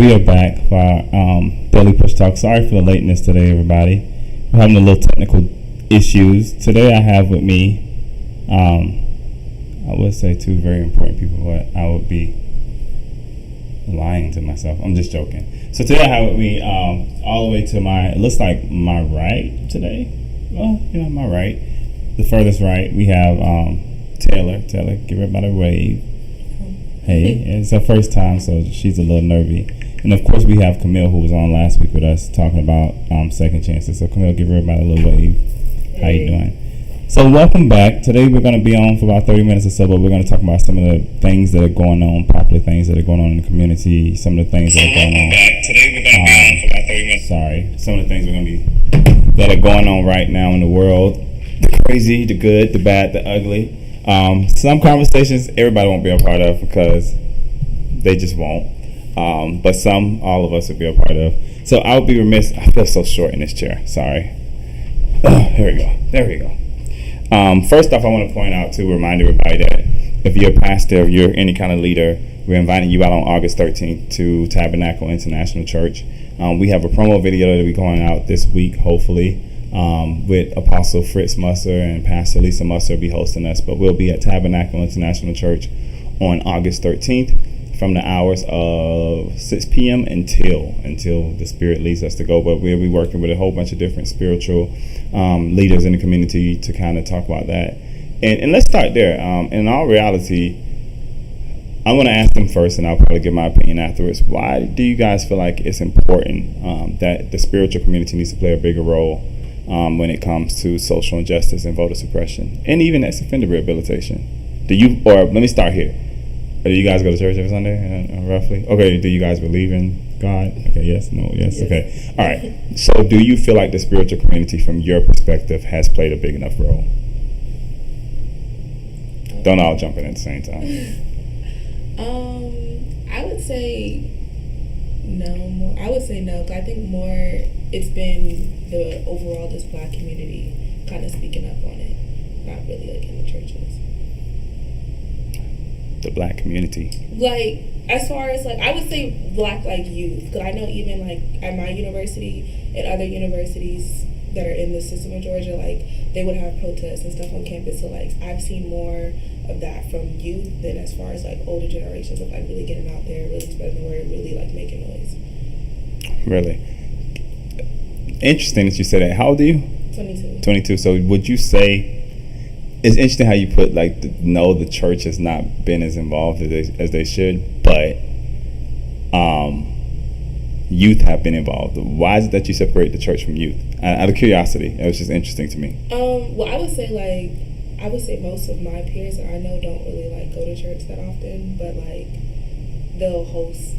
We are back for our daily PushTalk. Sorry for the lateness today, everybody. We're having a little technical issues. Today I have with me, I would say two very important people, but I would be lying to myself. I'm just joking. So today I have with me, all the way to it looks like my right today. Well, my right. The furthest right, we have Taylor. Taylor, give everybody a wave. Hey, it's her first time, so she's a little nervy. And of course, we have Camille, who was on last week with us, talking about second chances. So Camille, give everybody a little wave. Hey. How you doing? So welcome back. Today we're going to be on for about 30 minutes or so, but we're going to talk about some of the things that are going on, popular things that are going on in the community, some of the things that are going on. Today we're going to be on for about 30 minutes. Sorry, some of the things that are going on right now in the world: the crazy, the good, the bad, the ugly. Some conversations everybody won't be a part of because they just won't. But some, all of us will be a part of. So I would be remiss. I feel so short in this chair. Sorry. There we go. There we go. First off, I want to point out to remind everybody that if you're a pastor, if you're any kind of leader, we're inviting you out on August 13th to Tabernacle International Church. We have a promo video that will be going out this week, hopefully. With Apostle Fritz Musser and Pastor Lisa Musser will be hosting us, but we'll be at Tabernacle International Church on August 13th from the hours of 6 p.m. until the Spirit leads us to go. But we'll be working with a whole bunch of different spiritual leaders in the community to kind of talk about that. And let's start there. In all reality, I want to ask them first, and I'll probably give my opinion afterwards. Why do you guys feel like it's important that the spiritual community needs to play a bigger role when it comes to social injustice and voter suppression, and even ex offender rehabilitation? Let me start here. Do you guys go to church every Sunday, roughly? Okay, do you guys believe in God? Okay, yes, no, yes, okay. All right. So do you feel like the spiritual community, from your perspective, has played a big enough role? Don't all jump in at the same time. I would say no. I would say no, because I think more it's been the overall just Black community kind of speaking up on it, not really like in the churches. The Black community, like as far as like I would say Black like youth, because I know even like at my university and other universities that are in the system of Georgia, like they would have protests and stuff on campus. So like I've seen more of that from youth than as far as like older generations of like really getting out there, really spreading the word, really like making noise. Really interesting that you said that. How old are you? 22. 22. So would you say it's interesting how you put like the church has not been as involved as they should, but youth have been involved. Why is it that you separate the church from youth? Out of curiosity, it was just interesting to me. Well, I would say most of my peers that I know don't really like go to church that often, but like they'll host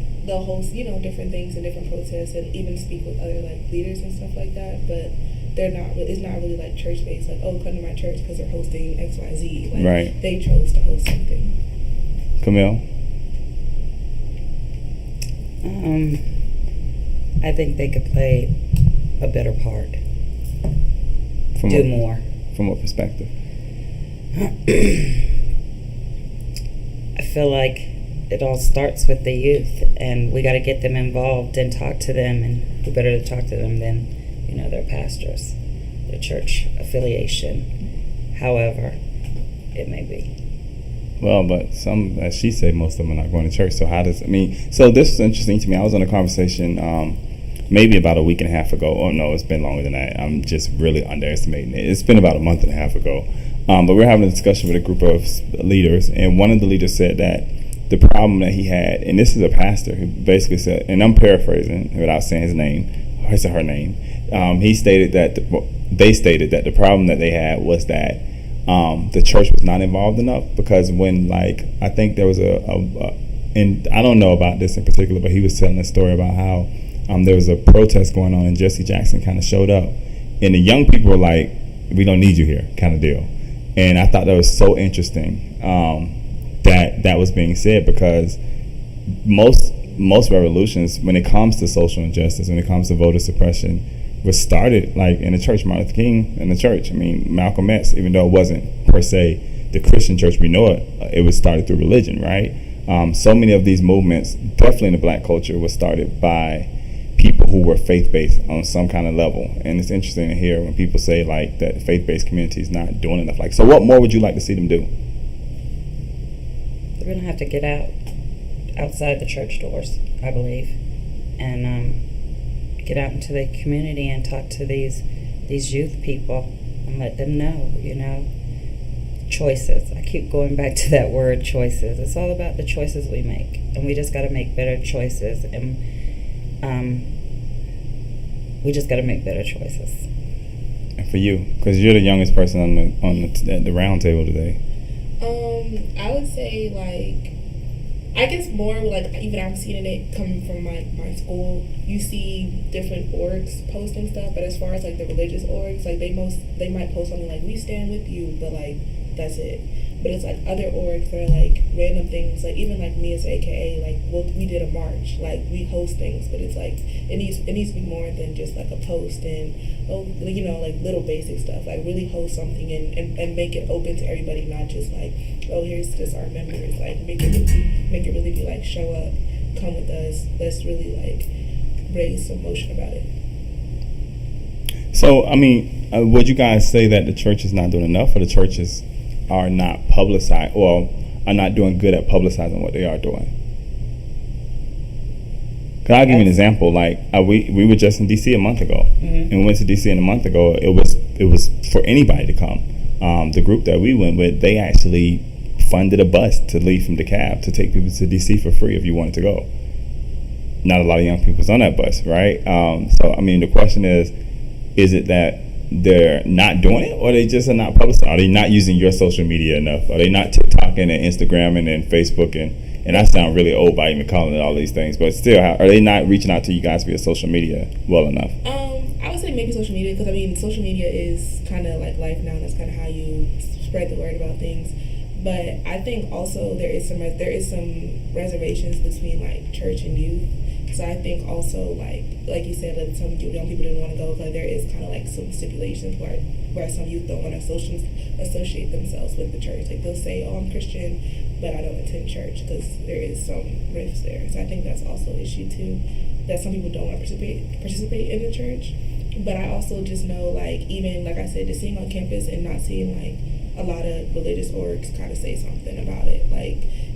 different things and different protests and even speak with other like leaders and stuff like that, but it's not really like church based, like, oh, come to my church because they're hosting XYZ. Like, right. They chose to host something. Camille? I think they could play a better part. Do more. From what perspective? I feel like it all starts with the youth, and we got to get them involved and talk to them, and who better to talk to them than their pastors, their church affiliation, however it may be. Well, but some, as she said, most of them are not going to church. So so this is interesting to me. I was on a conversation maybe about a week and a half ago. Oh no, it's been longer than that. I'm just really underestimating it. It's been about a month and a half ago. But we're having a discussion with a group of leaders, and one of the leaders said that the problem that he had, and this is a pastor who basically said, and I'm paraphrasing without saying his name, his or her name, they stated that the problem that they had was that the church was not involved enough, because when, like, I think there was and I don't know about this in particular, but he was telling a story about how there was a protest going on and Jesse Jackson kind of showed up, and the young people were like, we don't need you here, kind of deal. And I thought that was so interesting that was being said, because most revolutions, when it comes to social injustice, when it comes to voter suppression, was started like in the church. Martin Luther King in the church. I mean, Malcolm X, even though it wasn't per se the Christian church we know it, it was started through religion, right? So many of these movements, definitely in the black culture, was started by people who were faith-based on some kind of level. And it's interesting to hear when people say like that faith-based community is not doing enough. Like, so what more would you like to see them do? They're gonna have to get outside the church doors, I believe, and get out into the community and talk to these youth people and let them know, choices. I keep going back to that word, choices. It's all about the choices we make, and we just got to make better choices, and we just got to make better choices. And for you, because you're the youngest person at the round table today. I would say I guess more even I'm seeing it coming from my school. You see different orgs posting stuff, but as far as the religious orgs, they might post something like "We stand with you," but that's it. But it's other orgs that are random things, even me as AKA, we did a march, we host things, but it's it needs to be more than just a post and little basic stuff. Really host something and make it open to everybody, not just here's just our members. Make it really be show up, come with us, let's really raise some motion about it. So would you guys say that the church is not doing enough, or the churches are not are not doing good at publicizing what they are doing? Cause I'll give you an example. We were just in DC a month ago, and we went to DC a month ago. It was for anybody to come. The group that we went with, they actually funded a bus to leave from DeKalb to take people to DC for free if you wanted to go. Not a lot of young people was on that bus, right? So the question is it that they're not doing it, or they just are not publicizing? Are they not using your social media enough? Are they not TikToking and Instagramming and Facebook and I sound really old by even calling it all these things, but still, are they not reaching out to you guys via social media well enough? I would say maybe social media, because social media is kind of life now. That's kind of how you spread the word about things. But I think also there is some reservations between church and youth. So I think also like you said, some young people didn't want to go, there is kind of some stipulations where some youth don't want to associate themselves with the church. They'll say, "Oh, I'm Christian, but I don't attend church," because there is some rifts there. So I think that's also an issue too, that some people don't want to participate in the church. But I also just know even I said, just seeing on campus and not seeing a lot of religious orgs kind of say something about it.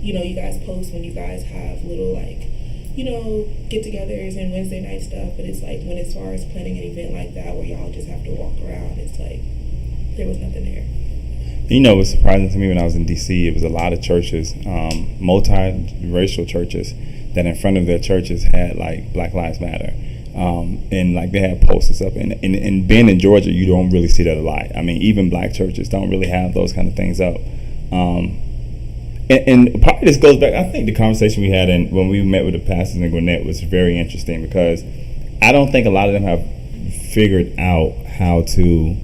You guys post when you guys have little get-togethers and Wednesday night stuff, but it's when as far as planning an event like that where y'all just have to walk around, it's there was nothing there. It was surprising to me when I was in DC. It was a lot of churches, multi-racial churches, that in front of their churches had Black Lives Matter, and they had posters up. And being in Georgia, you don't really see that a lot. Even black churches don't really have those kind of things up. And part of this goes back, I think the conversation we had when we met with the pastors in Gwinnett was very interesting, because I don't think a lot of them have figured out how to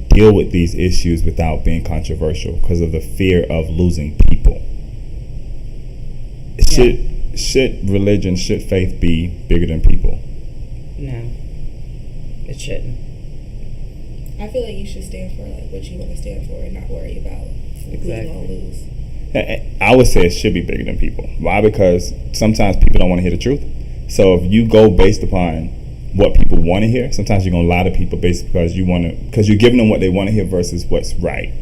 deal with these issues without being controversial because of the fear of losing people. Should religion, should faith be bigger than people? No, it shouldn't. I feel you should stand for what you want to stand for and not worry about who's going to lose. I would say it should be bigger than people. Why? Because sometimes people don't want to hear the truth. So if you go based upon what people want to hear, sometimes you're going to lie to people because you're giving them what they want to hear versus what's right?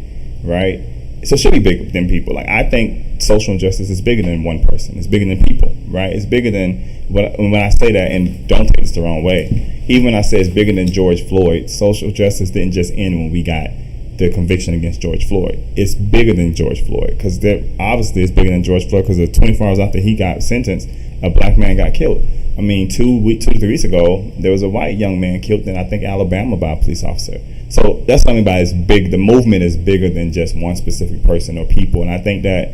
So it should be bigger than people. I think social injustice is bigger than one person. It's bigger than people, right? It's bigger than, when I say that, and don't take this the wrong way, even when I say it's bigger than George Floyd, social justice didn't just end when we got the conviction against George Floyd. It's bigger than George Floyd, because obviously it's bigger than George Floyd, because 24 hours after he got sentenced, a black man got killed. 2 to 3 weeks ago, there was a white young man killed in, I think, Alabama by a police officer. So that's what I mean by it's big. The movement is bigger than just one specific person or people. And I think that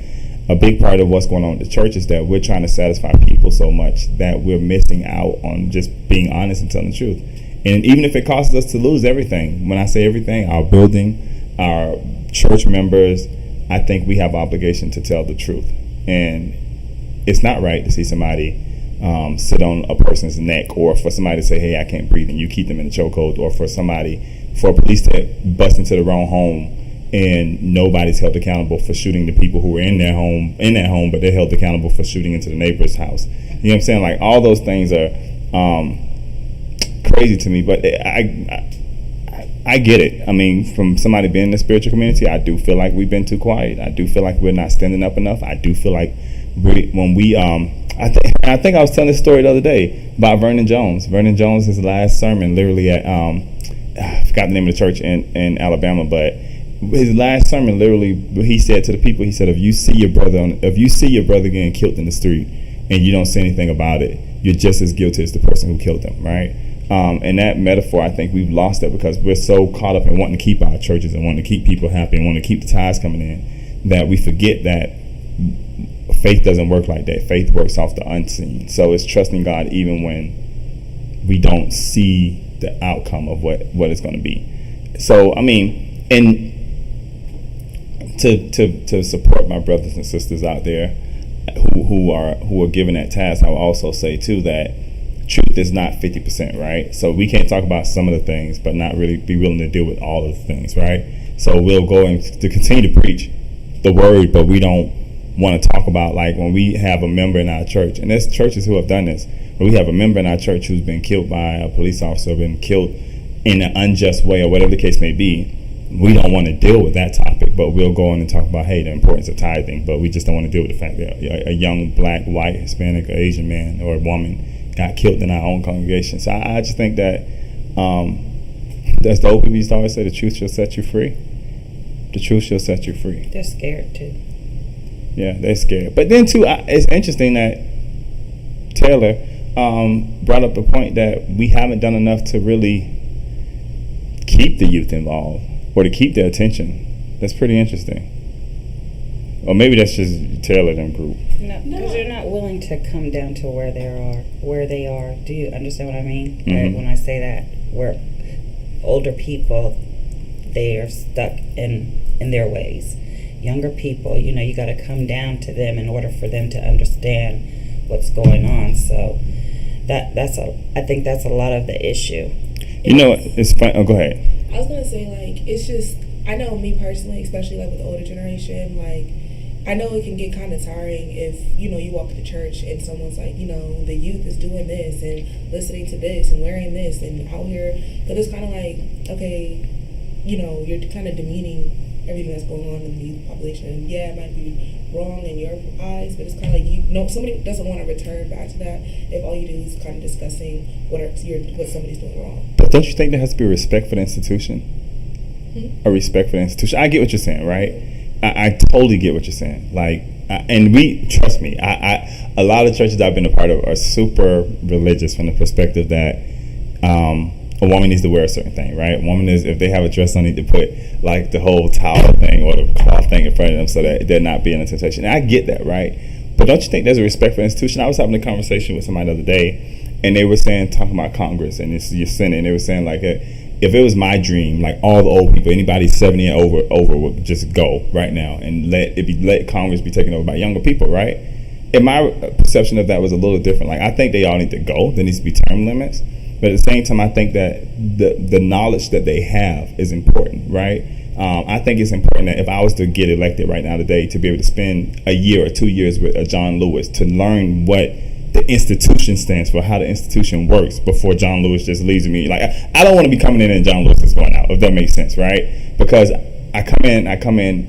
a big part of what's going on with the church is that we're trying to satisfy people so much that we're missing out on just being honest and telling the truth. And even if it costs us to lose everything, when I say everything, our building, our church members, I think we have obligation to tell the truth. And it's not right to see somebody sit on a person's neck, or for somebody to say, "Hey, I can't breathe," and you keep them in a chokehold, or for police to bust into the wrong home and nobody's held accountable for shooting the people who were in that home, but they're held accountable for shooting into the neighbor's house. You know what I'm saying? Like, all those things are crazy to me, but I get it. I mean, from somebody being in the spiritual community, I do feel like we've been too quiet. I do feel like we're not standing up enough. I do feel like I think I was telling this story the other day about Vernon Jones. Vernon Jones, his last sermon, literally at I forgot the name of the church in Alabama, but his last sermon, literally, he said to the people, he said, if you see your brother getting killed in the street and you don't say anything about it, you're just as guilty as the person who killed them, right? And that metaphor, I think we've lost that because we're so caught up in wanting to keep our churches and wanting to keep people happy and wanting to keep the tithes coming in that we forget that faith doesn't work like that. Faith works off the unseen. So it's trusting God even when we don't see the outcome of what it's going to be. So, I mean, and to support my brothers and sisters out there who are given that task, I will also say too that truth is not 50%, right? So we can't talk about some of the things, but not really be willing to deal with all of the things, right? So we'll go and to continue to preach the word, but we don't want to talk about, like, when we have a member in our church, and there's churches who have done this, where we have a member in our church who's been killed by a police officer, been killed in an unjust way, or whatever the case may be. We don't want to deal with that topic, but we'll go on and talk about, hey, the importance of tithing, but we just don't want to deal with the fact that a young black, white, Hispanic, or Asian man or woman got killed in our own congregation. So I just think that that's the old people used to always say, the truth shall set you free. The truth shall set you free. They're scared too. Yeah, they're scared. But then too, it's interesting that Taylor brought up the point that we haven't done enough to really keep the youth involved or to keep their attention. That's pretty interesting. Or maybe that's just Taylor and group. No, because they're not willing to come down to where they are. Do you understand what I mean? Mm-hmm. When I say that, where older people, they are stuck in their ways. Younger people, you got to come down to them in order for them to understand what's going on. So I think that's a lot of the issue. It's fun. Oh, go ahead. I was gonna say, like, it's just, I know me personally, especially like with the older generation, like, I know it can get kind of tiring if you walk to church and someone's like, the youth is doing this and listening to this and wearing this and out here, but it's kind of like, okay, you're kind of demeaning everything that's going on in the youth population. And yeah, it might be wrong in your eyes, but it's kind of like somebody doesn't want to return back to that if all you do is kind of discussing what somebody's doing wrong. But don't you think there has to be respect for the institution? A respect for the institution. I get what you're saying, right? I totally get what you're saying. Like, and trust me, a lot of churches I've been a part of are super religious from the perspective that a woman needs to wear a certain thing, right? A woman if they have a dress on, need to put like the whole towel thing or the cloth thing in front of them so that they're not being a temptation. And I get that, right? But don't you think there's a respect for the institution? I was having a conversation with somebody the other day, and they were talking about Congress and your Senate, and they were saying, like, if it was my dream, like all the old people, anybody 70 and over would just go right now and let Congress be taken over by younger people, right? And my perception of that was a little different. Like, I think they all need to go. There needs to be term limits. But at the same time, I think that the knowledge that they have is important, right? I think it's important that if I was to get elected right now today, to be able to spend a year or 2 years with John Lewis to learn what the institution stands for, how the institution works, before John Lewis just leaves me. Like, I don't want to be coming in and John Lewis is going out, if that makes sense, right? Because I come in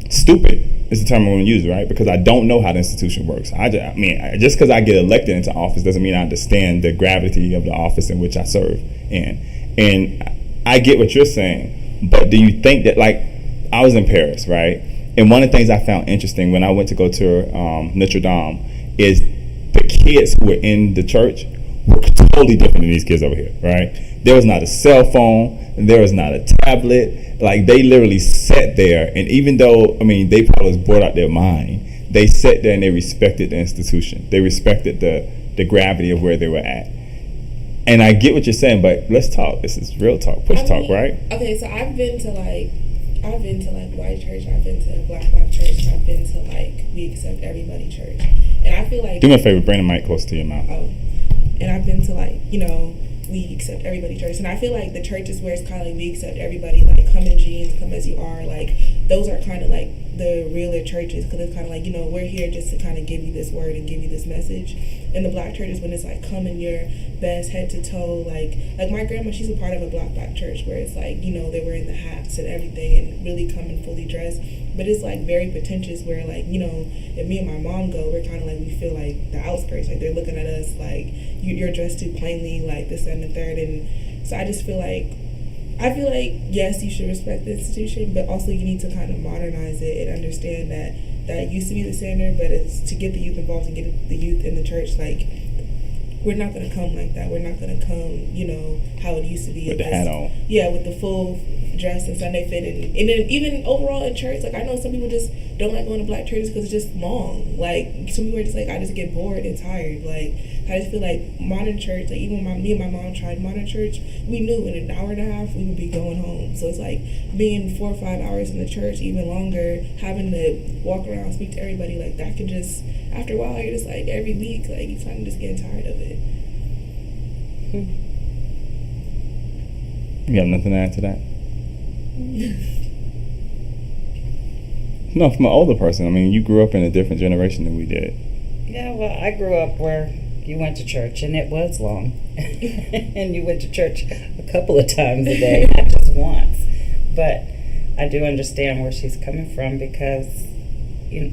stupid. Is the term I'm going to use, right? Because I don't know how the institution works. Just because I get elected into office doesn't mean I understand the gravity of the office in which I serve in. And I get what you're saying, but do you think that, like, I was in Paris, right? And one of the things I found interesting when I went to go to Notre Dame is the kids who were in the church were totally different than these kids over here, right? There was not a cell phone, there was not a tablet. Like, they literally sat there, and even though, they probably was bored out their mind, they sat there and they respected the institution. They respected the gravity of where they were at. And I get what you're saying, but let's talk. This is real talk, push talk, right? Okay, so I've been to white church, I've been to black church, I've been to we accept everybody church. And I feel like, do me a favor, bring the mic close to your mouth. Oh. And I've been to we accept everybody church. And I feel like the churches where it's kind of like we accept everybody, like come in jeans, come as you are, like those are kind of like the realer churches, because it's kind of like, you know, we're here just to kind of give you this word and give you this message. And the black churches, when it's like come in your best head to toe, like my grandma, she's a part of a black church where it's like, you know, they're wearing the hats and everything and really coming fully dressed. But it's like very pretentious where, like, you know, if me and my mom go, we're kind of like, we feel like the outskirts, like they're looking at us like you're dressed too plainly, like this and the third. And so I just feel like, yes, you should respect the institution, but also you need to kind of modernize it and understand that it used to be the standard, but it's to get the youth involved and get the youth in the church. Like, we're not going to come like that. We're not going to come, you know, how it used to be. With the hat on. Yeah, with the full dress and Sunday fit. And then even overall in church, like, I know some people just don't like going to black churches because it's just long. Like, some people are just like, I just get bored and tired. Like, I just feel like modern church, like, even when me and my mom tried modern church, we knew in an hour and a half we would be going home. So it's like being 4 or 5 hours in the church, even longer, having to walk around, speak to everybody, like, that could just, after a while, you're just like, every week, like, you're kind of just getting tired of it. You have nothing to add to that? No, from an older person. I mean, you grew up in a different generation than we did. Yeah, well, I grew up where you went to church and it was long. And you went to church a couple of times a day, not just once. But I do understand where she's coming from, because you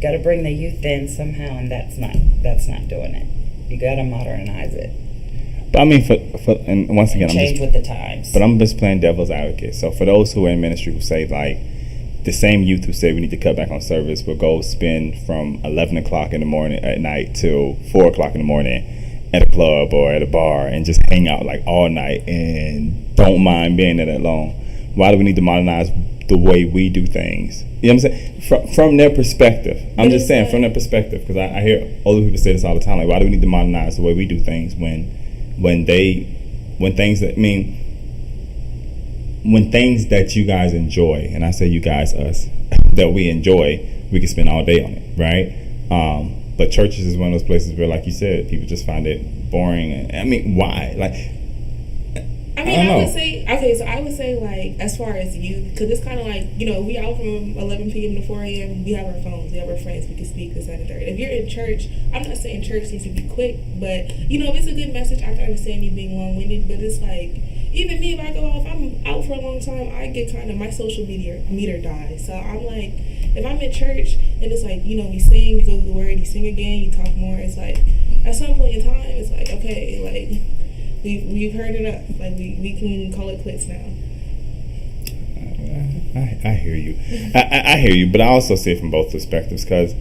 got to bring the youth in somehow, and that's not doing it. You got to modernize it. But I mean, for and once again, change with the times. But I'm just playing devil's advocate. So for those who are in ministry who say, like, the same youth who say we need to cut back on service will go spend from 11 o'clock in the morning at night till 4 o'clock in the morning at a club or at a bar and just hang out like all night and don't mind being there that long. Why do we need to modernize the way we do things? You know what I'm saying? From their perspective. I'm just saying from their perspective, because I hear older people say this all the time. Like, why do we need to modernize the way we do things when things that you guys enjoy, and I say you guys, us, that we enjoy, we can spend all day on it, right? But churches is one of those places where, like you said, people just find it boring. And I mean, why? Like, I would say, like, as far as youth, because it's kind of like, you know, we out from 11 p.m. to 4 a.m., we have our phones, we have our friends, we can speak this and the third. If you're in church, I'm not saying church needs to be quick, but, you know, if it's a good message, I can understand you being long-winded, but it's like, even me, if I go off, I'm out for a long time, I get kind of, my social meter dies. So I'm like, if I'm in church and it's like, you know, we sing, we go through the word, you sing again, you talk more, it's like, at some point in time, it's like, okay, like, we've heard enough. Like, we can call it quits now. I hear you. I hear you, but I also see it from both perspectives, because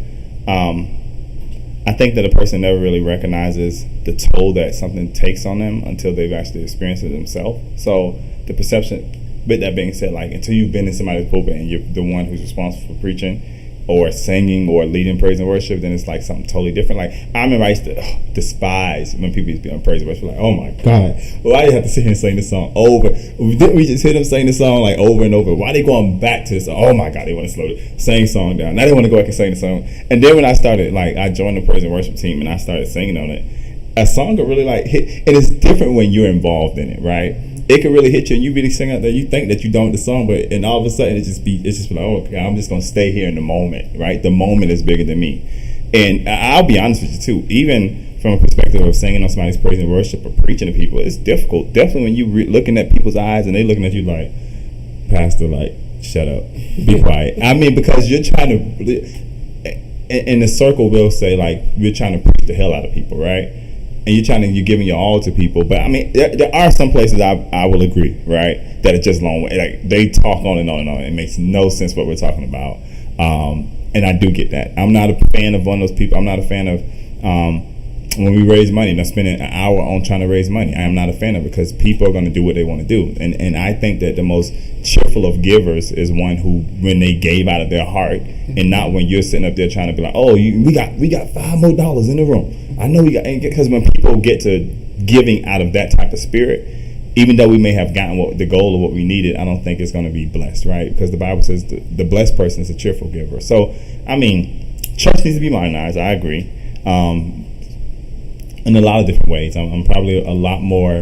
I think that a person never really recognizes the toll that something takes on them until they've actually experienced it themselves. So the perception, with that being said, like, until you've been in somebody's pulpit and you're the one who's responsible for preaching or singing or leading praise and worship, then it's like something totally different. Like, I remember I used to despise when people used to be on praise and worship. Like, oh my God, why do you have to sit here and sing this song over? Didn't we just hear them sing this song like over and over? Why are they going back to this? Oh my God, they want to slow the same song down. Now they want to go back and sing the song. And then when I started, like, I joined the praise and worship team and I started singing on it, a song could really like hit. And it's different when you're involved in it, right? It can really hit you, and you really sing out there. You think that you don't the song, but and all of a sudden it's just like, oh God, I'm just gonna stay here in the moment, right? The moment is bigger than me. And I'll be honest with you too. Even from a perspective of singing on somebody's praise and worship or preaching to people, it's difficult. Definitely when you looking at people's eyes and they looking at you like, Pastor, like, shut up, be quiet. I mean, because you're trying to. In the circle, we'll say like you're trying to preach the hell out of people, right? And you're giving your all to people. But I mean, there are some places I will agree, right, that it's just long. Like, they talk on and on and on. It makes no sense what we're talking about. And I do get that. I'm not a fan of one of those people. I'm not a fan of when we raise money and I'm spending an hour on trying to raise money. I am not a fan of it, because people are going to do what they want to do. And I think that the most cheerful of givers is one who, when they gave out of their heart, and not when you're sitting up there trying to be like, oh, we got $5 more in the room. I know we got, because when people get to giving out of that type of spirit, even though we may have gotten the goal of what we needed, I don't think it's going to be blessed, right? Because the Bible says the blessed person is a cheerful giver. So, I mean, church needs to be modernized. I agree. in a lot of different ways. I'm probably a lot more,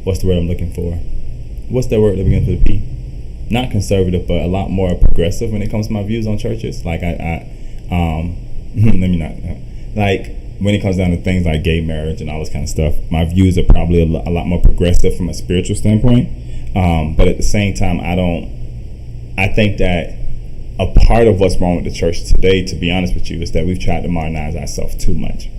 what's the word I'm looking for? What's that word that begins with a P? Not conservative, but a lot more progressive when it comes to my views on churches. Like let me not, like when it comes down to things like gay marriage and all this kind of stuff, my views are probably a lot more progressive from a spiritual standpoint. But at the same time, I think that a part of what's wrong with the church today, to be honest with you, is that we've tried to modernize ourselves too much.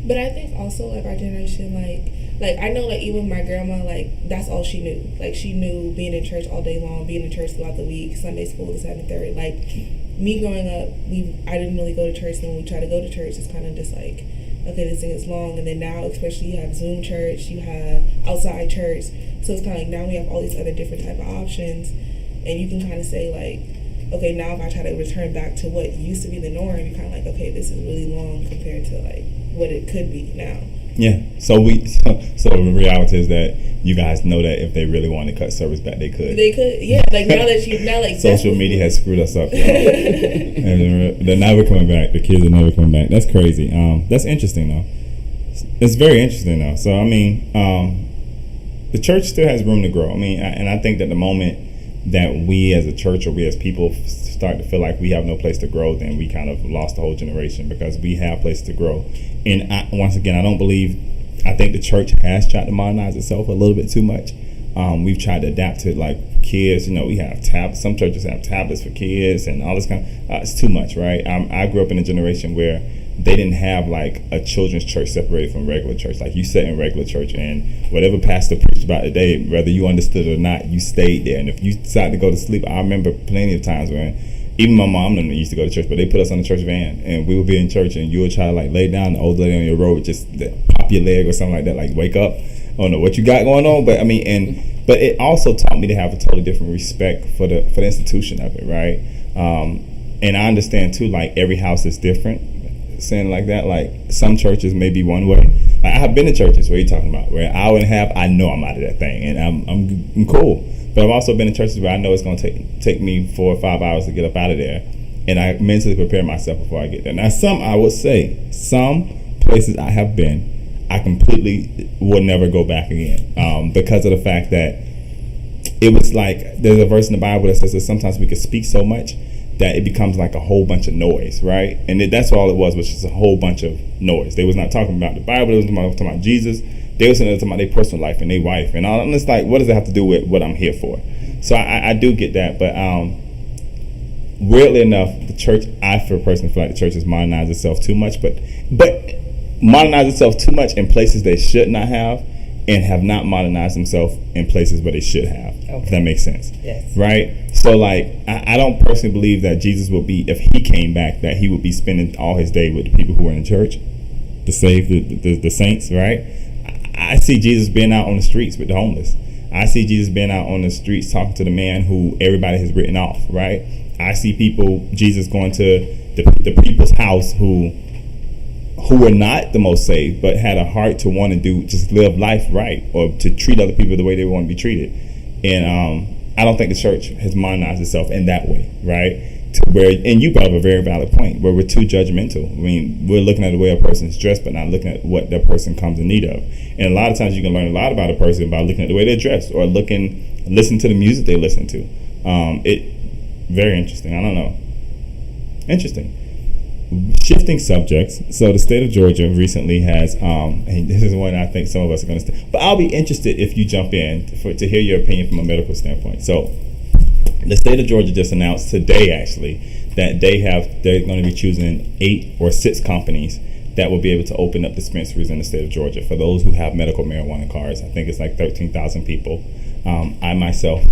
But I think also like our generation, like I know like even my grandma, like that's all she knew. Like she knew being in church all day long, being in church throughout the week, Sunday school, this, that, and the third. Like me growing up, I didn't really go to church. And when we try to go to church, it's kind of just like, okay, this thing is long. And then now, especially, you have Zoom church, you have outside church. So it's kind of like now we have all these other different type of options, and you can kind of say like, okay, now if I try to return back to what used to be the norm, you're kind of like, okay, this is really long compared to like what it could be now. Yeah. So the reality is that you guys know that if they really wanted to cut service back, they could. They could, yeah. Like now like social media has screwed us up, and they're never coming back. The kids are never coming back. That's crazy. That's interesting though. It's very interesting though. So I mean, the church still has room to grow. I mean, and I think that the moment that we as a church or we as people start to feel like we have no place to grow, then we kind of lost the whole generation, because we have places to grow. And once again, I think the church has tried to modernize itself a little bit too much. We've tried to adapt to like kids. You know, we have tablets. Some churches have tablets for kids and all this kind of. It's too much, right? I grew up in a generation where they didn't have like a children's church separated from regular church. Like you sat in regular church and whatever pastor preached about today, whether you understood it or not, you stayed there. And if you decided to go to sleep, I remember plenty of times when even my mom and them used to go to church, but they put us on the church van and we would be in church and you would try to like lay down, the old lady on your road just pop your leg or something like that, like wake up. I don't know what you got going on, but I mean, but it also taught me to have a totally different respect for the institution of it, right? And I understand too, like every house is different. Saying like that, like some churches may be one way. Like I have been to churches where you're talking about where an hour and a half, I know I'm out of that thing and I'm cool. But I've also been in churches where I know it's going to take me 4 or 5 hours to get up out of there, and I mentally prepare myself before I get there. Now, I would say some places I have been, I completely would never go back again, because of the fact that it was like there's a verse in the Bible that says that sometimes we can speak so much that it becomes like a whole bunch of noise, right? And that's all it was just a whole bunch of noise. They was not talking about the Bible. They was talking about Jesus. They was talking about their personal life and their wife and all. And it's like, what does it have to do with what I'm here for? So I do get that, but weirdly enough, the church, I personally feel like the church has modernized itself too much, but modernized itself too much in places they should not have, and have not modernized themselves in places where they should have. Okay. If that makes sense. Yes. Right? So like I don't personally believe that Jesus would be, if he came back, that he would be spending all his day with the people who are in the church to save the saints, right? I see Jesus being out on the streets with the homeless. I see Jesus being out on the streets talking to the man who everybody has written off, right? I see Jesus going to the people's house who were not the most saved, but had a heart to want to just live life right, or to treat other people the way they want to be treated. And I don't think the church has modernized itself in that way, right? To where, and you brought up a very valid point, where we're too judgmental. I mean, we're looking at the way a person's dressed, but not looking at what that person comes in need of. And a lot of times you can learn a lot about a person by looking at the way they're dressed, or listen to the music they listen to. Very interesting. I don't know. Interesting. Shifting subjects. So the state of Georgia recently has, and this is one I think some of us are going to, but I'll be interested if you jump in to hear your opinion from a medical standpoint. So the state of Georgia just announced today, actually, that they're going to be choosing 8 or 6 companies that will be able to open up dispensaries in the state of Georgia for those who have medical marijuana cards. I think it's like 13,000 people. I myself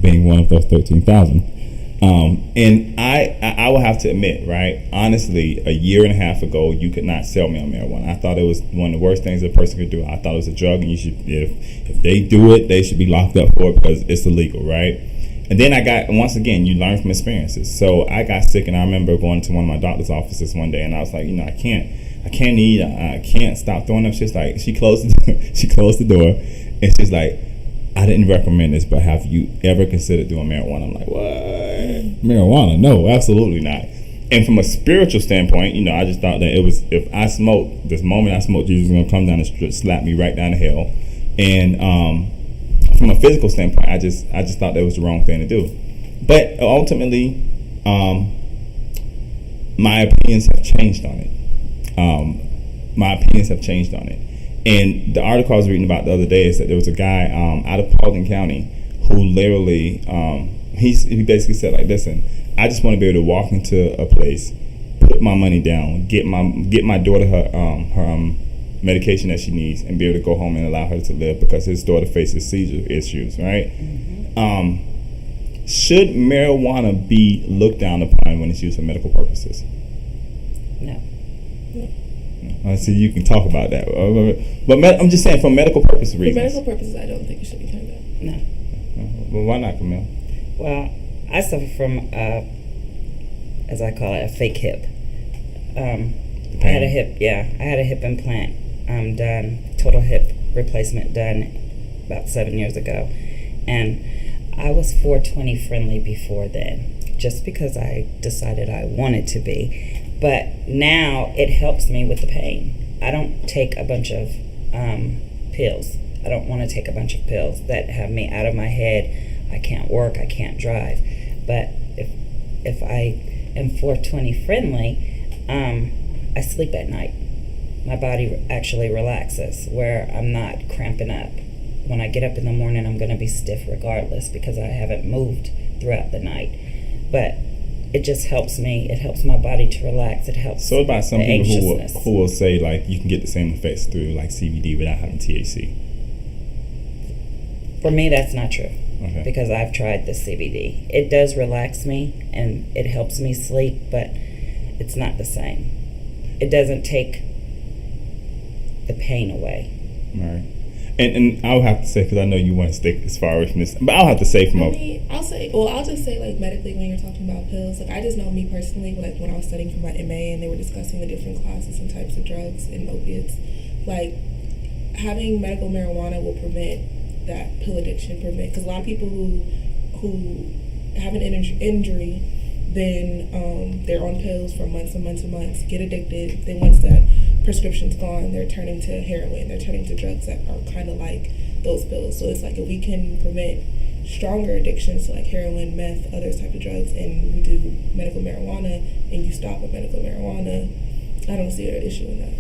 being one of those 13,000. And I will have to admit, right, honestly, a year and a half ago, you could not sell me on marijuana. I thought it was one of the worst things a person could do. I thought it was a drug, and you should, if they do it, they should be locked up for it because it's illegal, right? And then once again, you learn from experiences. So I got sick, and I remember going to one of my doctor's offices one day, and I was like, I can't eat, I can't stop throwing up. She's like, she closed the door, and she's like, I didn't recommend this, but have you ever considered doing marijuana? I'm like, what? Marijuana? No, absolutely not. And from a spiritual standpoint, I just thought that it was, if I smoked, this moment I smoked, Jesus was gonna come down the street, slap me right down the hill. And from a physical standpoint, I just thought that was the wrong thing to do. But ultimately, my opinions have changed on it. And the article I was reading about the other day is that there was a guy out of Paulding County who literally, he basically said, like, listen, I just want to be able to walk into a place, put my money down, get my daughter her medication that she needs, and be able to go home and allow her to live, because his daughter faces seizure issues, right? Mm-hmm. Should marijuana be looked down upon when it's used for medical purposes? No. I see you can talk about that, but I'm just saying, for medical purposes reasons. For medical purposes, I don't think it should be turned down. No. Well, why not, Camille? Well, I suffer from, as I call it, a fake hip. I had a hip implant done, total hip replacement done about 7 years ago. And I was 420 friendly before then, just because I decided I wanted to be. But now it helps me with the pain. I don't take a bunch of pills. I don't want to take a bunch of pills that have me out of my head. I can't work, I can't drive. But if I am 420 friendly, I sleep at night. My body actually relaxes, where I'm not cramping up. When I get up in the morning, I'm going to be stiff regardless, because I haven't moved throughout the night. But it just helps me. It helps my body to relax. It helps. So about some the people who will say, like, you can get the same effects through like CBD without having THC. For me, that's not true. Okay. Because I've tried the CBD. It does relax me and it helps me sleep, but it's not the same. It doesn't take the pain away. Right. And I'll have to say, because I know you want to stick as far away from this, but I'll have to say I'll just say, like, medically, when you're talking about pills, like, I just know me personally, like, when I was studying for my MA and they were discussing the different classes and types of drugs and opiates, like, having medical marijuana will prevent that pill addiction, because a lot of people who have an injury, then they're on pills for months and months and months, get addicted, then once that prescription's gone, they're turning to heroin, they're turning to drugs that are kind of like those pills. So it's like, if we can prevent stronger addictions to like heroin, meth, other types of drugs, and you do medical marijuana and you stop with medical marijuana, I don't see an issue in that.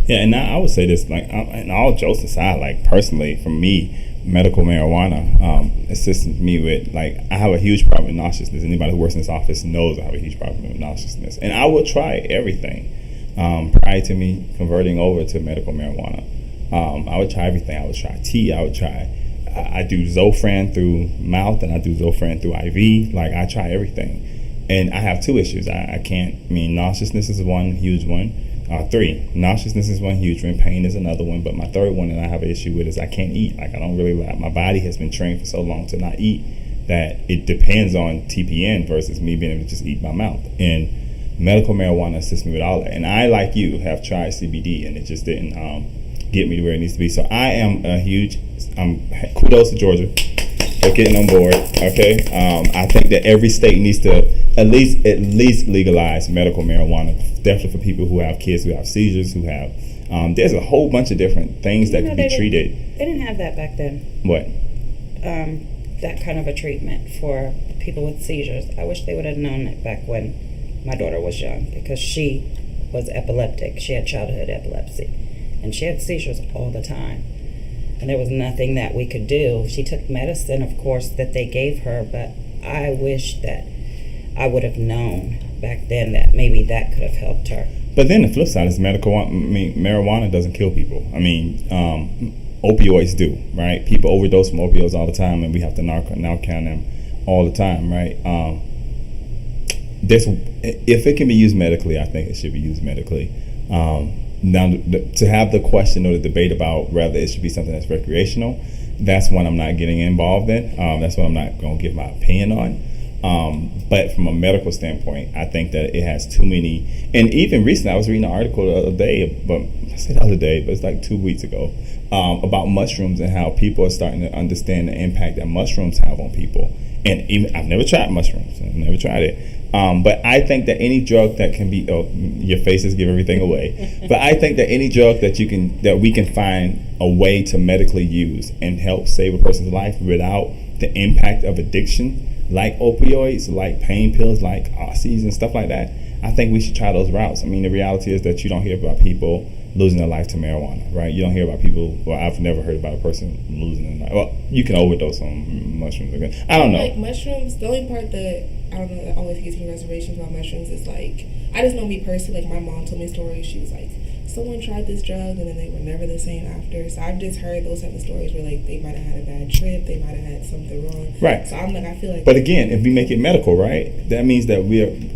Yeah, and I would say this, like, and all jokes aside, like, personally, for me, medical marijuana assists me with, like, I have a huge problem with nauseousness. Anybody who works in this office knows I have a huge problem with nauseousness. And I will try everything prior to me converting over to medical marijuana. I would try everything. I would try tea. I do Zofran through mouth, and I do Zofran through IV. Like, I try everything. And I have two issues. Nauseousness is one huge one. Three, nauseousness is one huge one. Pain is another one. But my third one that I have an issue with is I can't eat. Like, I don't really like. My body has been trained for so long to not eat that it depends on TPN versus me being able to just eat my mouth. And medical marijuana assists me with all that. And I, like you, have tried CBD, and it just didn't get me to where it needs to be. So I am a huge. Kudos to Georgia for getting on board. Okay, I think that every state needs to at least legalize medical marijuana. Definitely for people who have kids who have seizures, who have. There's a whole bunch of different things that can be treated. They didn't have that back then. What? That kind of a treatment for people with seizures. I wish they would have known it back when my daughter was young, because she was epileptic. She had childhood epilepsy, and she had seizures all the time. And there was nothing that we could do. She took medicine, of course, that they gave her, but I wish that I would have known back then that maybe that could have helped her. But then the flip side is marijuana doesn't kill people. Opioids do, right? People overdose from opioids all the time, and we have to Narcan them all the time, right? If it can be used medically, I think it should be used medically. Now, to have the question or the debate about whether it should be something that's recreational, that's one I'm not getting involved in. That's one I'm not going to give my opinion on. But from a medical standpoint, I think that it has too many. And even recently, I was reading an article the other day, but it's like 2 weeks ago, about mushrooms and how people are starting to understand the impact that mushrooms have on people. And even I've never tried mushrooms. I've never tried it. But I think that any drug that can be, oh, your faces give everything away. But I think that any drug that we can find a way to medically use and help save a person's life without the impact of addiction, like opioids, like pain pills, like oxys and stuff like that, I think we should try those routes. I mean, the reality is that you don't hear about people losing their life to marijuana, right? You don't hear about people, well, I've never heard about a person losing their life. Well, you can overdose on mushrooms again. I don't know. Like mushrooms, the only part that, I don't know, that always gives me reservations about mushrooms is like, I just know me personally, like my mom told me a story, she was like, someone tried this drug and then they were never the same after. So I've just heard those type of stories where like they might have had a bad trip, they might have had something wrong. Right. So I'm like, I feel like. But again, if we make it medical, right, that means that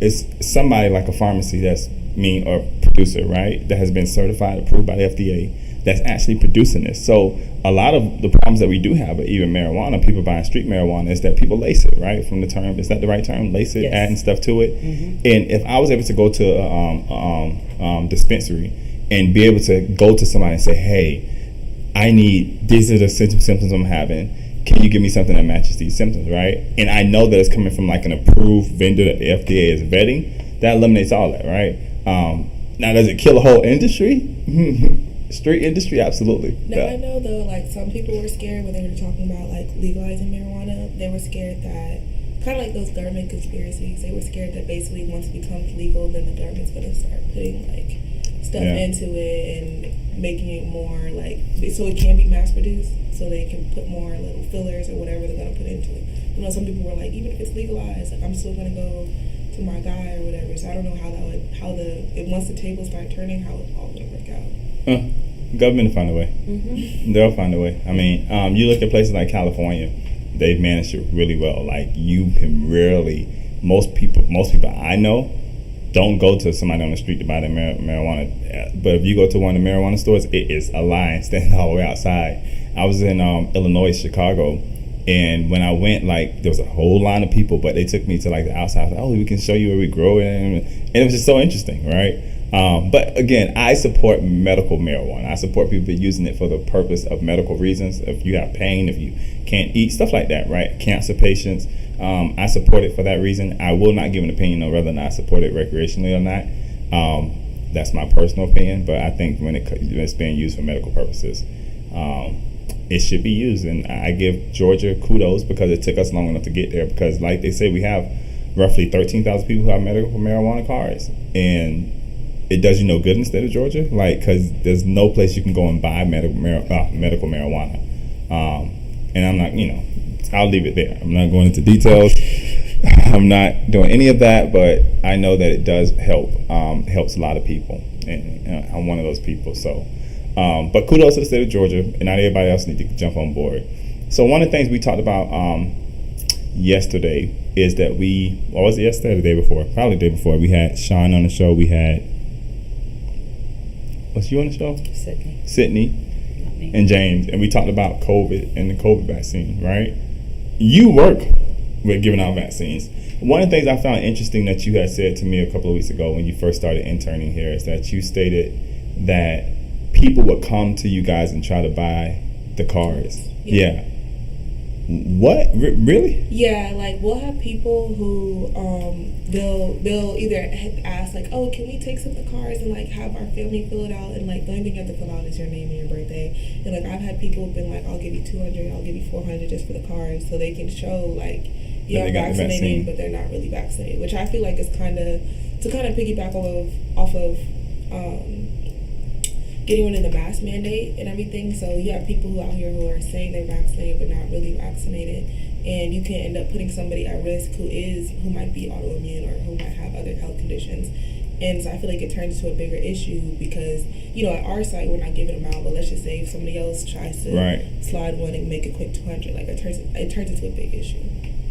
it's somebody like a pharmacy that's or producer, right, that has been certified, approved by the FDA, that's actually producing this. So a lot of the problems that we do have, even marijuana, people buying street marijuana, is that people lace it, right? From the term, is that the right term? Lace it, yes. Adding stuff to it. Mm-hmm. And if I was able to go to a dispensary and be able to go to somebody and say, hey, these are the symptoms I'm having. Can you give me something that matches these symptoms, right? And I know that it's coming from like an approved vendor that the FDA is vetting. That eliminates all that, right? Now, does it kill a whole industry? Street industry, absolutely. Now, I know though, like some people were scared when they were talking about like legalizing marijuana. They were scared that, kind of like those government conspiracies, they were scared that basically once it becomes legal, then the government's going to start putting like stuff into it and making it more like, so it can be mass produced, so they can put more little fillers or whatever they're going to put into it. You know, some people were like, even if it's legalized, like I'm still going to go to my guy or whatever. So I don't know once the tables start turning, how it's all going to work out. Government will find a way. Mm-hmm. They'll find a way. I mean, you look at places like California, they've managed it really well. Like you can rarely, most people I know don't go to somebody on the street to buy their marijuana. But if you go to one of the marijuana stores, it is a line standing all the way outside. I was in Illinois, Chicago, and when I went, like, there was a whole line of people, but they took me to, like, the outside. I was like, oh, we can show you where we grow it. And it was just so interesting, right? But, again, I support medical marijuana. I support people using it for the purpose of medical reasons. If you have pain, if you can't eat, stuff like that, right? Cancer patients. I support it for that reason. I will not give an opinion on whether or not I support it recreationally or not. That's my personal opinion, but I think when it's being used for medical purposes, it should be used. And I give Georgia kudos because it took us long enough to get there, because like they say, we have roughly 13,000 people who have medical marijuana cards, and it does you no good in the state of Georgia, like, because there's no place you can go and buy medical marijuana. And I'm not, I'll leave it there. I'm not going into details. I'm not doing any of that, but I know that it does help. Helps a lot of people, and I'm one of those people. So, but kudos to the state of Georgia, and not everybody else needs to jump on board. So one of the things we talked about yesterday is that what was it yesterday or the day before? Probably the day before. We had Sean on the show. We had, was you on the show? Sydney. And James, and we talked about COVID and the COVID vaccine, right? You work with giving out vaccines. One of the things I found interesting that you had said to me a couple of weeks ago when you first started interning here is that you stated that people would come to you guys and try to buy the cards. Yeah. What? Really? Yeah, like we'll have people who they'll either ask like, oh, can we take some of the cards and like have our family fill it out, and like the only thing you have to fill out is your name and your birthday. And like I've had people who've been like, I'll give you 200, I'll give you 400 just for the cards, so they can show like you're vaccinated but they're not really vaccinated, which I feel like is kind of piggyback off of getting rid of the mask mandate and everything. So you have people who out here who are saying they're vaccinated but not really vaccinated, and you can end up putting somebody at risk who might be autoimmune or who might have other health conditions. And so I feel like it turns into a bigger issue because, at our site we're not giving them out, but let's just say if somebody else tries to slide one and make a quick 200, like it turns into a big issue.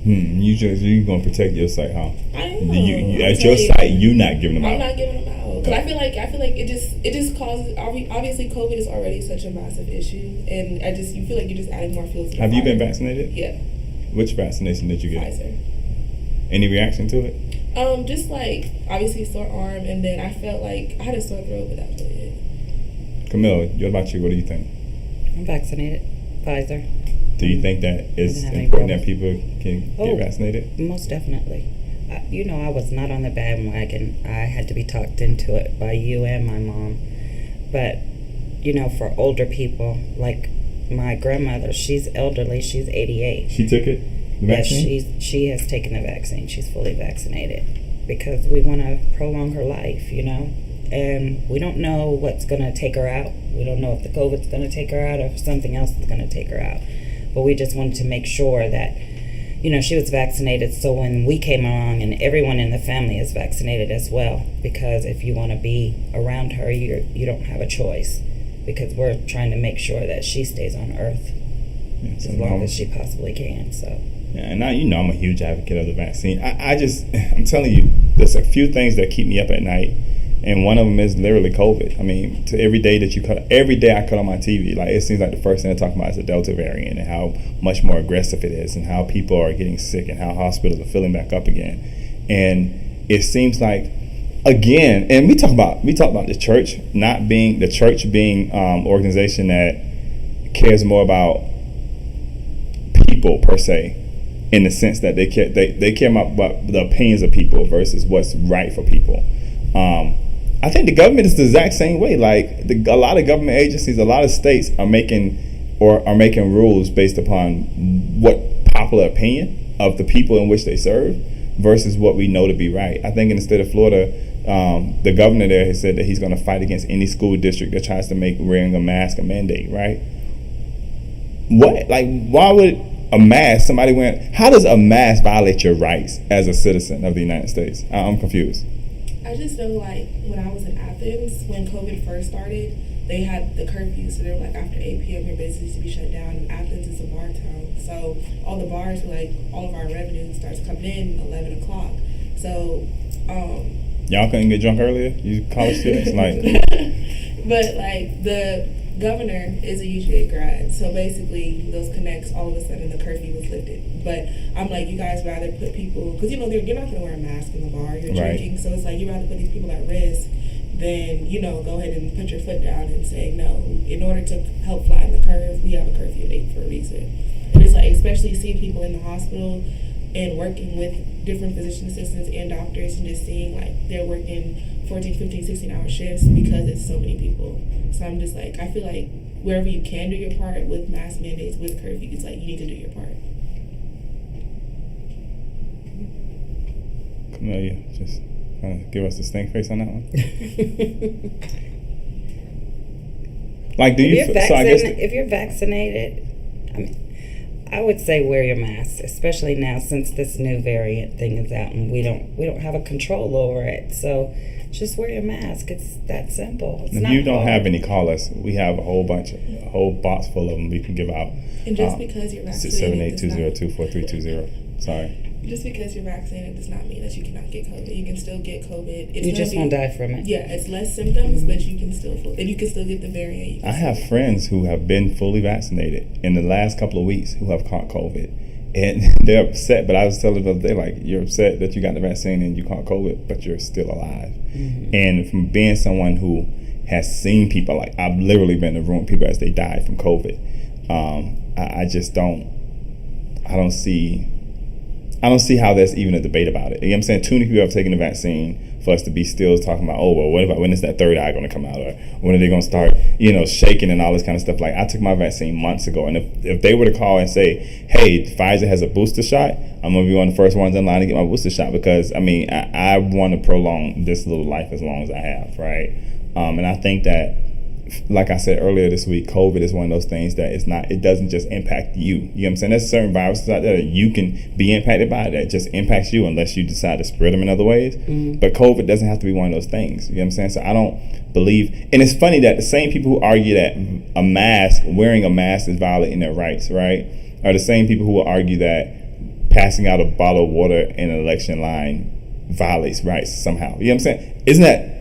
You're gonna protect your site, huh? I know. At your site, you're not giving them out. I'm not giving them out because I feel like it just causes. Obviously, COVID is already such a massive issue, and you feel like you're just adding more fuel to the fire. Have you been vaccinated? Yeah. Which vaccination did you get? Pfizer. Any reaction to it? Just like obviously sore arm, and then I felt like I had a sore throat, but that was really it. Camille, what about you? What do you think? I'm vaccinated. Pfizer. Do you think that it's important that people can get vaccinated? Most definitely. I was not on the bandwagon. I had to be talked into it by you and my mom. But, for older people, like my grandmother, she's elderly, she's 88. She took it? The vaccine? Yes, she has taken the vaccine. She's fully vaccinated because we want to prolong her life, And we don't know what's going to take her out. We don't know if the COVID's going to take her out or if something else is going to take her out. But we just wanted to make sure that, she was vaccinated. So when we came along, and everyone in the family is vaccinated as well, because if you want to be around her, you don't have a choice, because we're trying to make sure that she stays on Earth as long as she possibly can. So. Yeah, and now I'm a huge advocate of the vaccine. I'm telling you, there's a few things that keep me up at night, and one of them is literally COVID. I mean, every day I cut on my TV, like it seems like the first thing they're talking about is the Delta variant and how much more aggressive it is, and how people are getting sick, and how hospitals are filling back up again. And it seems like, again, and we talk about the church being organization that cares more about people per se, in the sense that they care about the opinions of people versus what's right for people. I think the government is the exact same way. Like a lot of government agencies, a lot of states are making rules based upon what popular opinion of the people in which they serve versus what we know to be right. I think in the state of Florida, the governor there has said that he's going to fight against any school district that tries to make wearing a mask a mandate. Right? What? Like, why would a mask? How does a mask violate your rights as a citizen of the United States? I'm confused. I just know, like, when I was in Athens, when COVID first started, they had the curfew, so they were like, after 8 p.m. your business to be shut down. And Athens is a bar town, so all the bars were like, all of our revenue starts coming in 11 o'clock. So, y'all couldn't get drunk earlier? You college students, like. But like the governor is a UGA grad, so basically those connects. All of a sudden the curfew was lifted. But I'm like, you guys rather put people, because you're not going to wear a mask in the bar, you're drinking, so it's like you rather put these people at risk than go ahead and put your foot down and say no. In order to help flatten the curve, we have a curfew date for a reason. And it's like, especially seeing people in the hospital and working with different physician assistants and doctors, and just seeing like they're working 14, 15, 16-hour shifts because it's so many people. So I'm just like, I feel like wherever you can do your part with mask mandates, with curfew, it's like you need to do your part. Camelia, just kind of give us the stink face on that one. Like, if you're vaccinated, I would say wear your mask, especially now since this new variant thing is out and we don't have a control over it. So just wear your mask. It's that simple. It's if not you don't hard. have any, call us. We have a whole box full of them we can give out. And just because you're vaccinated, 678-202-4320. Sorry. Just because you're vaccinated does not mean that you cannot get COVID. You can still get COVID. You just won't die from it. Yeah, it's less symptoms, but you can still get the variant. I have friends who have been fully vaccinated in the last couple of weeks who have caught COVID. And they're upset, but I was telling them the other day, like, you're upset that you got the vaccine and you caught COVID, but you're still alive. Mm-hmm. And from being someone who has seen people, like, I've literally been in the room with people as they died from COVID. I don't see how there's even a debate about it. You know what I'm saying? Too many people have taken the vaccine for us to be still talking about, oh, well, when is that third eye going to come out? Or when are they going to start, shaking and all this kind of stuff? Like, I took my vaccine months ago. And if they were to call and say, hey, Pfizer has a booster shot, I'm going to be one of the first ones in line to get my booster shot because, I want to prolong this little life as long as I have, right? And I think that, like I said earlier this week, COVID is one of those things that it doesn't just impact you. You know what I'm saying? There's certain viruses out there that you can be impacted by that just impacts you unless you decide to spread them in other ways. Mm-hmm. But COVID doesn't have to be one of those things. You know what I'm saying? So I don't believe, and it's funny that the same people who argue that wearing a mask is violating their rights, right, are the same people who will argue that passing out a bottle of water in an election line violates rights somehow. You know what I'm saying? Isn't that,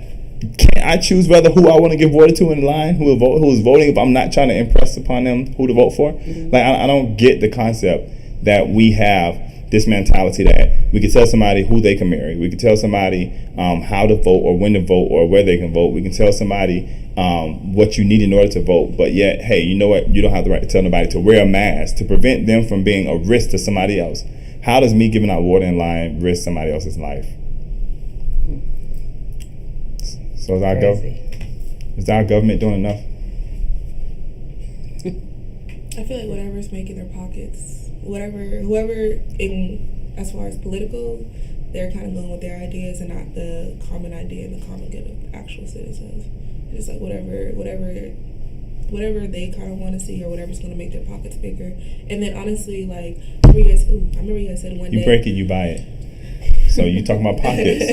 can't I choose whether who I want to give water to in line, who is voting, if I'm not trying to impress upon them who to vote for? Mm-hmm. Like, I don't get the concept that we have this mentality that we can tell somebody who they can marry. We can tell somebody how to vote or when to vote or where they can vote. We can tell somebody what you need in order to vote. But yet, hey, you know what? You don't have the right to tell nobody to wear a mask to prevent them from being a risk to somebody else. How does me giving out water in line risk somebody else's life? So is our government doing enough? I feel like whatever's making their pockets, whoever in as far as political, they're kind of going with their ideas and not the common idea and the common good of actual citizens. It's like whatever they kind of want to see or whatever's going to make their pockets bigger. And then honestly, like I remember you guys said one day. You break it, you buy it. So you talking about pockets.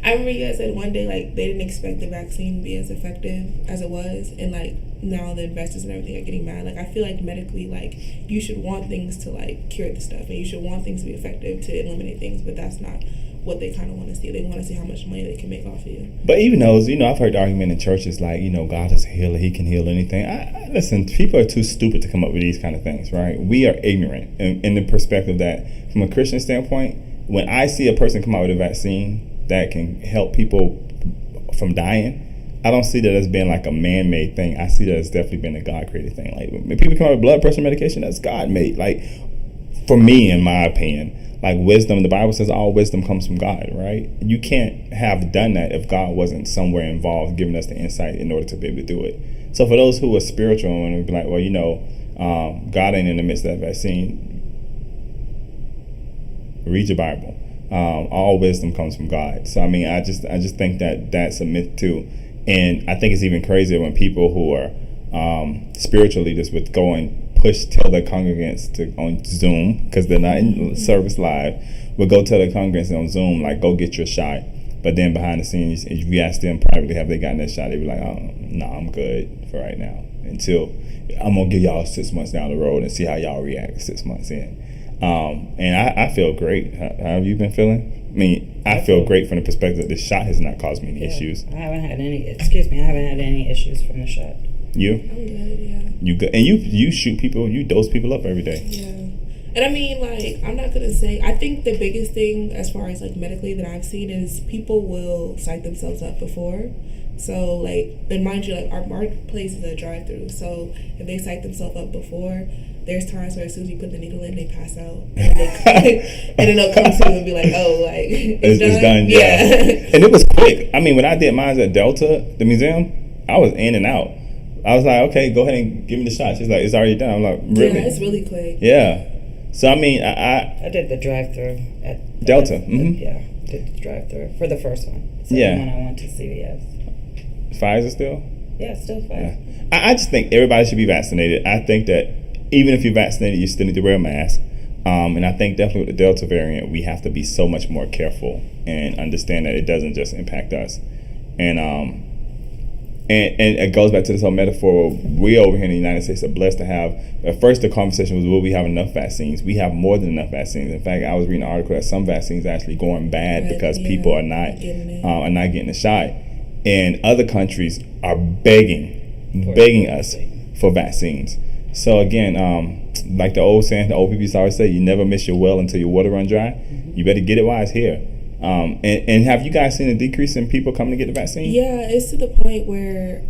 I remember you guys said one day, like, they didn't expect the vaccine to be as effective as it was. And, like, now the investors and everything are getting mad. Like, I feel like medically, like, you should want things to, like, cure the stuff. And you should want things to be effective to eliminate things. But that's not what they kind of want to see. They want to see how much money they can make off of you. But even those, I've heard the argument in churches like, God is a healer. He can heal anything. Listen, people are too stupid to come up with these kind of things, right? We are ignorant in the perspective that from a Christian standpoint, when I see a person come out with a vaccine that can help people from dying, I don't see that as being like a man-made thing. I see that as definitely being a God-created thing. Like when people come out with blood pressure medication, that's God-made. Like for me, in my opinion, like wisdom, the Bible says all wisdom comes from God, right? You can't have done that if God wasn't somewhere involved, giving us the insight in order to be able to do it. So for those who are spiritual and be like, well, God ain't in the midst of that vaccine. Read your Bible. All wisdom comes from God. So I mean, I just think that that's a myth too, and I think it's even crazier when people who are spiritual leaders would go and tell their congregants to on Zoom because they're not in service live. Would go tell their congregants on Zoom like, go get your shot. But then behind the scenes, if you ask them privately, have they gotten that shot? They'd be like, oh, no, I'm good for right now. Until I'm gonna give y'all 6 months down the road and see how y'all react 6 months in. And I feel great. How have you been feeling? I mean, I feel great from the perspective that this shot has not caused me any issues. I haven't had any issues from the shot. You? I'm good, yeah. You good? And you shoot people, you dose people up every day. Yeah. And I mean, like, I'm not gonna say, I think the biggest thing as far as like medically that I've seen is people will psych themselves up before. So like, and mind you, like our place is a drive-through. So if they psych themselves up before, there's times where as soon as you put the needle in, they pass out, and then they'll come to and be like, "Oh, like it's done." Yeah. And it was quick. I mean, when I did mine at Delta, the museum, I was in and out. I was like, "Okay, go ahead and give me the shot." She's like, "It's already done." I'm like, "Really?" Yeah, it's really quick. Yeah. So I mean, I did the drive-through at Delta. Yeah, did the drive-through for the first one. Second one I went to CVS. Pfizer still? Yeah, still Pfizer. Yeah. I just think everybody should be vaccinated. I think that even if you're vaccinated, you still need to wear a mask. And I think definitely with the Delta variant, we have to be so much more careful and understand that it doesn't just impact us. And it goes back to this whole metaphor. We over here in the United States are blessed to have, at first the conversation was, will we have enough vaccines? We have more than enough vaccines. In fact, I was reading an article that some vaccines are actually going bad because people are not getting the shot. And other countries are begging us for vaccines. So again, like the old people used to always say, you never miss your well until your water run dry. Mm-hmm. You better get it while it's here. And have you guys seen a decrease in people coming to get the vaccine? Yeah, it's to the point where,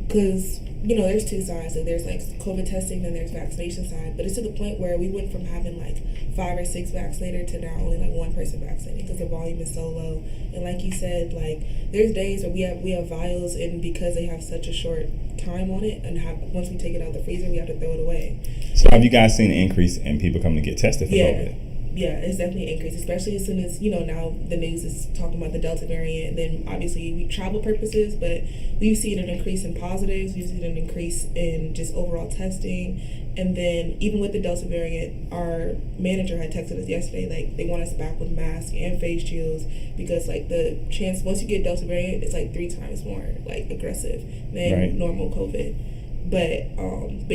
because, there's two sides. So there's like COVID testing, then there's vaccination side. But it's to the point where we went from having like 5 or 6 vaccinated to now only like 1 person vaccinated because the volume is so low. And like you said, like there's days where we have vials, and because they have such a short time on it, and once we take it out of the freezer, we have to throw it away. So have you guys seen an increase in people coming to get tested for COVID? Yeah, it's definitely increased, especially as soon as, now the news is talking about the Delta variant. Then obviously travel purposes, but we've seen an increase in positives. We've seen an increase in just overall testing. And then even with the Delta variant, our manager had texted us yesterday, like they want us back with masks and face shields because like the chance, once you get Delta variant, it's like 3 times more like aggressive than normal COVID. But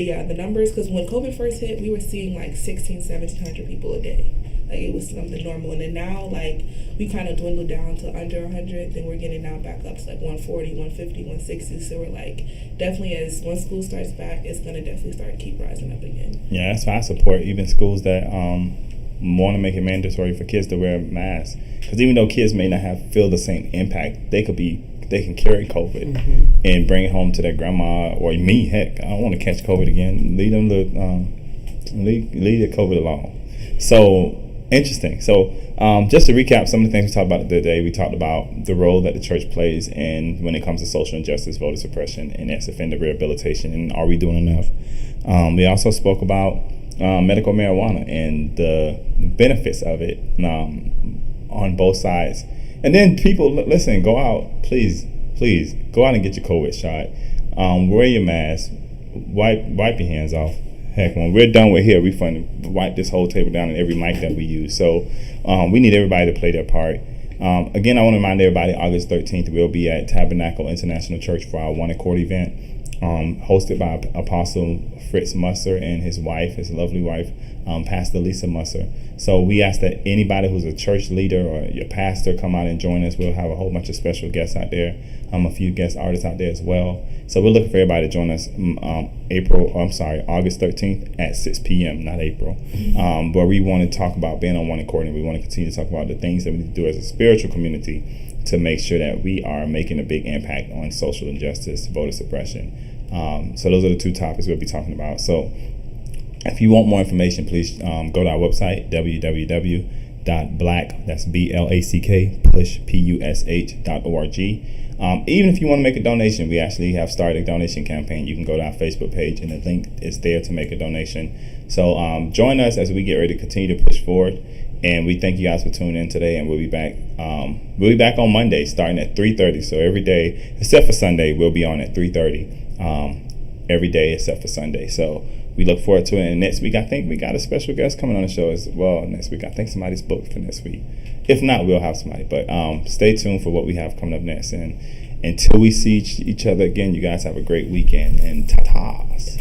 yeah, the numbers, because when COVID first hit, we were seeing like 1,700 people a day. Like it was something normal. And then now, like, we kind of dwindled down to under 100. Then we're getting now back up to like 140, 150, 160. So we're like, definitely when school starts back, it's going to definitely start keep rising up again. Yeah, that's why I support even schools that want to make it mandatory for kids to wear masks. Because even though kids may not feel the same impact, they can carry COVID and bring it home to their grandma or me. Heck, I don't want to catch COVID again. Leave the COVID alone. So interesting. So just to recap some of the things we talked about today, we talked about the role that the church plays in when it comes to social injustice, voter suppression, and ex-offender rehabilitation, and are we doing enough? We also spoke about medical marijuana and the benefits of it on both sides. And then people, listen, go out, please, go out and get your COVID shot. Wear your mask, wipe your hands off. Heck, when we're done with here, we fun to wipe this whole table down and every mic that we use. So we need everybody to play their part. Again, I want to remind everybody, August 13th, we'll be at Tabernacle International Church for our One Accord event, hosted by Apostle Fritz Musser and his wife, his lovely wife, Pastor Lisa Musser. So we ask that anybody who's a church leader or your pastor come out and join us. We'll have a whole bunch of special guests out there, a few guest artists out there as well. So we're looking for everybody to join us August 13th at 6 p.m., not April, where we want to talk about being on one accord, and we want to continue to talk about the things that we need to do as a spiritual community to make sure that we are making a big impact on social injustice, voter suppression. So those are the two topics we'll be talking about. So if you want more information, please go to our website, www.black, that's BLACK, push.org. Even if you want to make a donation, we actually have started a donation campaign. You can go to our Facebook page, and the link is there to make a donation. So join us as we get ready to continue to push forward. And we thank you guys for tuning in today, and we'll be back. We'll be back on Monday, starting at 3:30. So every day, except for Sunday, we'll be on at 3:30. Every day except for Sunday. So we look forward to it. And next week, I think we got a special guest coming on the show as well. Next week, I think somebody's booked for next week. If not, we'll have somebody. But stay tuned for what we have coming up next. And until we see each other again, you guys have a great weekend. And ta-tas.